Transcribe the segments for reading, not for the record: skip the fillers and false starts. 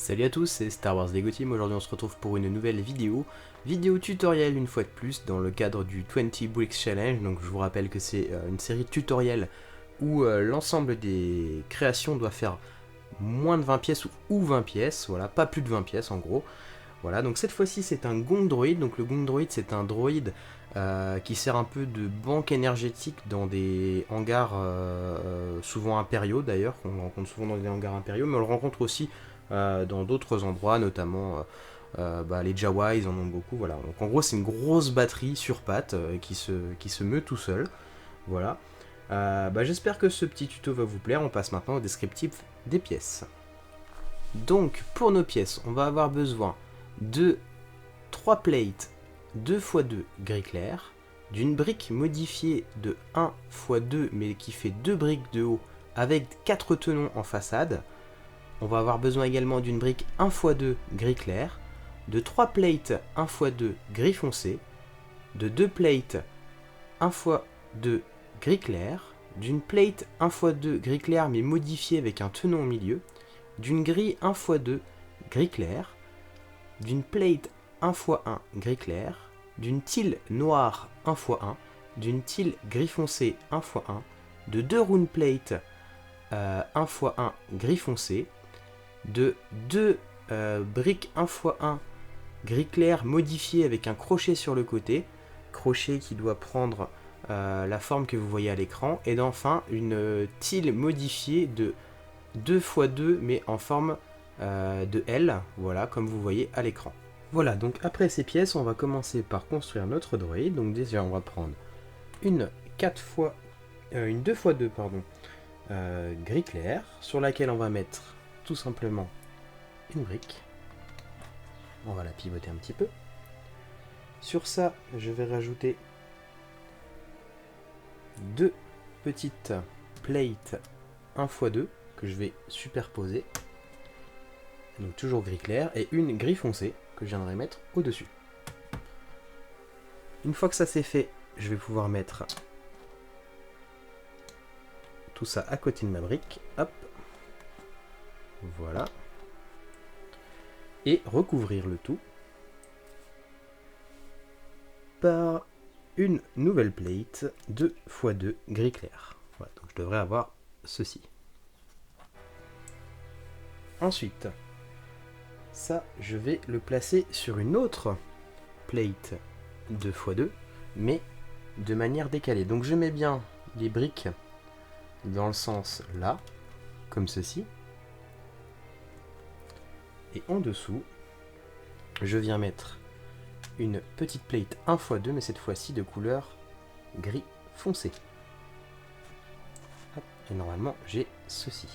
Salut à tous, c'est Star Wars Lego Team. Aujourd'hui on se retrouve pour une nouvelle vidéo tutoriel une fois de plus dans le cadre du 20 Bricks Challenge. Donc je vous rappelle que c'est une série de tutoriels où l'ensemble des créations doit faire moins de 20 pièces ou 20 pièces, voilà, pas plus de 20 pièces en gros. Voilà, donc cette fois-ci c'est un gong droïde. Donc le gong droïde c'est un droïde qui sert un peu de banque énergétique dans des hangars souvent impériaux d'ailleurs, qu'on rencontre souvent dans des hangars impériaux, mais on le rencontre aussi dans d'autres endroits, notamment les Jawa, ils en ont beaucoup, voilà. Donc en gros c'est une grosse batterie sur pattes qui se meut tout seul, voilà. J'espère que ce petit tuto va vous plaire. On passe maintenant au descriptif des pièces. Donc pour nos pièces, on va avoir besoin de 3 plates 2x2 gris clair, d'une brique modifiée de 1x2 mais qui fait 2 briques de haut avec 4 tenons en façade. On va avoir besoin également d'une brique 1x2 gris clair, de 3 plates 1x2 gris foncé, de 2 plates 1x2 gris clair, d'une plate 1x2 gris clair mais modifiée avec un tenon au milieu, d'une grille 1x2 gris clair, d'une plate 1x1 gris clair, d'une tile noire 1x1, d'une tile gris foncé 1x1, de 2 rune plates 1x1 gris foncé, de 2 briques 1x1 gris clair modifiées avec un crochet sur le côté, crochet qui doit prendre la forme que vous voyez à l'écran, et enfin une tile modifiée de 2x2 mais en forme de L, voilà, comme vous voyez à l'écran. Voilà, donc après ces pièces, on va commencer par construire notre droïde. Donc déjà, on va prendre une 2x2 gris clair, sur laquelle on va mettre tout simplement une brique. On va la pivoter un petit peu. Sur ça, je vais rajouter 2 petites plates 1x2 que je vais superposer. Donc toujours gris clair, et une gris foncé que je viendrai mettre au-dessus. Une fois que ça c'est fait, je vais pouvoir mettre tout ça à côté de ma brique. Hop. Voilà. Et recouvrir le tout par une nouvelle plate 2x2 gris clair. Voilà, donc je devrais avoir ceci. Ensuite, ça, je vais le placer sur une autre plate 2x2, mais de manière décalée. Donc je mets bien les briques dans le sens là, comme ceci. Et en dessous, je viens mettre une petite plate 1x2, mais cette fois-ci de couleur gris foncé. Hop, et normalement, j'ai ceci.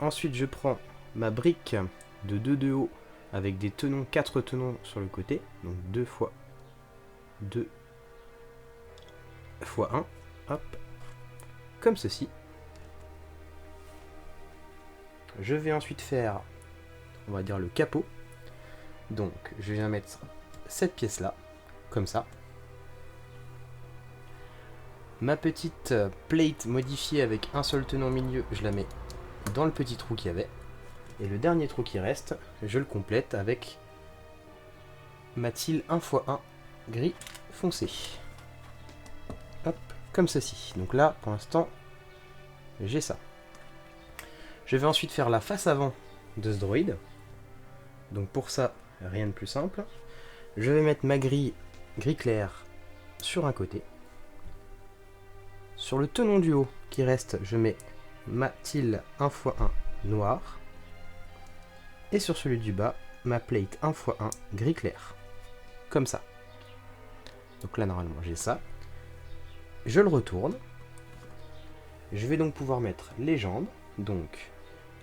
Ensuite, je prends ma brique de 2 de haut avec des tenons, 4 tenons sur le côté, donc 2 x 2 x 1, hop, comme ceci. Je vais ensuite faire, on va dire, le capot. Donc, je viens mettre cette pièce-là, comme ça. Ma petite plate modifiée avec un seul tenon au milieu, je la mets dans le petit trou qu'il y avait. Et le dernier trou qui reste, je le complète avec ma tile 1x1 gris foncé. Hop, comme ceci. Donc là, pour l'instant, j'ai ça. Je vais ensuite faire la face avant de ce droïde. Donc pour ça, rien de plus simple. Je vais mettre ma grille gris clair sur un côté. Sur le tenon du haut qui reste, je mets ma tile 1x1 noir. Et sur celui du bas, ma plate 1x1 gris clair. Comme ça. Donc là, normalement, j'ai ça. Je le retourne. Je vais donc pouvoir mettre les jambes. Donc,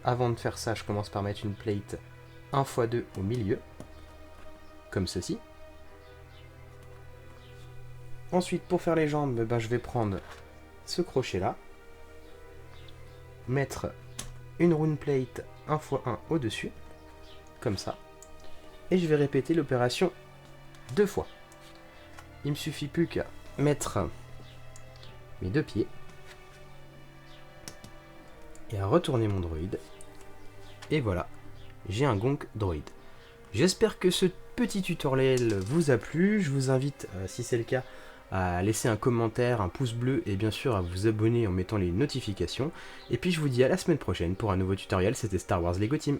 avant de faire ça, je commence par mettre une plate 1x2 au milieu. Comme ceci. Ensuite, pour faire les jambes, je vais prendre ce crochet-là. Mettre une rune plate 1x1 au-dessus. Comme ça. Et je vais répéter l'opération 2 fois. Il me suffit plus qu'à mettre mes 2 pieds et à retourner mon droïde Et voilà, j'ai un Gonk droid. J'espère que ce petit tutoriel vous a plu. Je vous invite, si c'est le cas, à laisser un commentaire, un pouce bleu et bien sûr à vous abonner en mettant les notifications. Et puis je vous dis à la semaine prochaine pour un nouveau tutoriel. C'était Star Wars Lego Team.